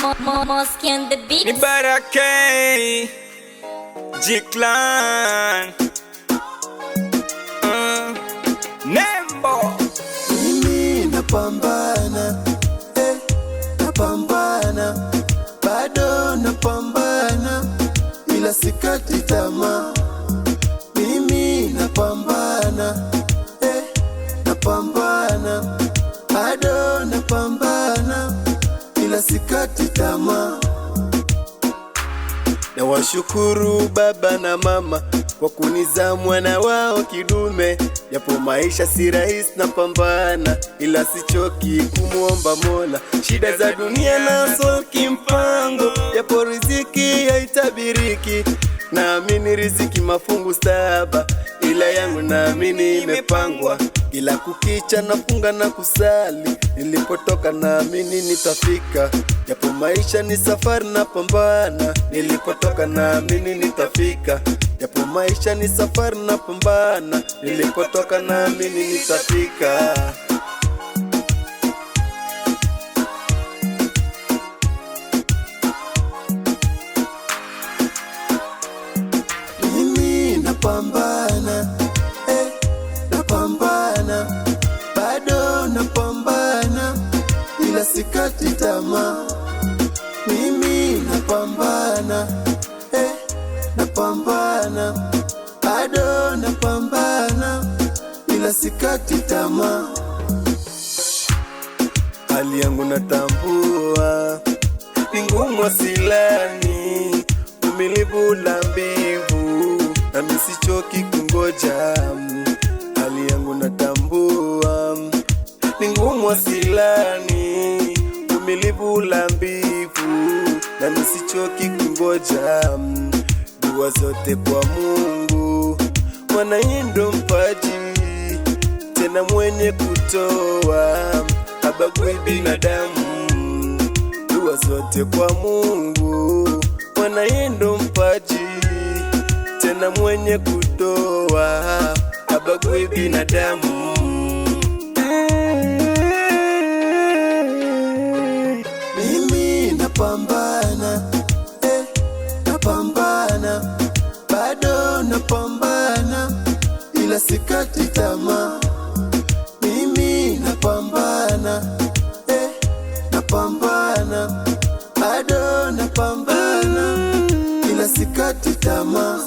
Mosky on the beat. Ni Baraka G-Clan Nembo. Mimi napambana, napambana, bado napambana, ila sikati tamaa. Mimi napambana, napambana, bado napambana, ila sikati tamaa. Na washukuru baba na mama kwa kunizaa mwana wao kidume, japo maisha si rahisi napambana, ila sichoki kumuomba Mola. Shida za dunia nazo kimpango, japo riziki haitabiriki. Naamini riziki mafungu saba, ila yangu naamini imepangwa. Kila kukicha nafunga na kusali, nilipotoka naamini nitafika. Japo maisha ni safari napambana, nilipotoka naamini nitafika. Japo maisha ni safari napambana, nilipotoka naamini nitafika. Mimi napambana, napambana, bado napambana, ila sikati tamaa. Mimi napambana, napambana, bado napambana, ila sikati tamaa. Hali yangu natambua ni ngumu asilani, umilivu la mbivu, na misichoki kungoja. Hali yangu natambua ni ngumu asilani, umilivu la mbivu, na misichoki kungoja. Dua zote kwa Mungu, maana yeye ndo mpaji, tena mwenye kutoa, habagui binadamu. Dua zote kwa Mungu, maana yeye ndo mpaji, tena mwenye kutoa, habagui binadamu. Mimi napambana, napambana, bado napambana, ila sikati tamaa. Mimi napambana, napambana, bado napambana, ila sikati tamaa.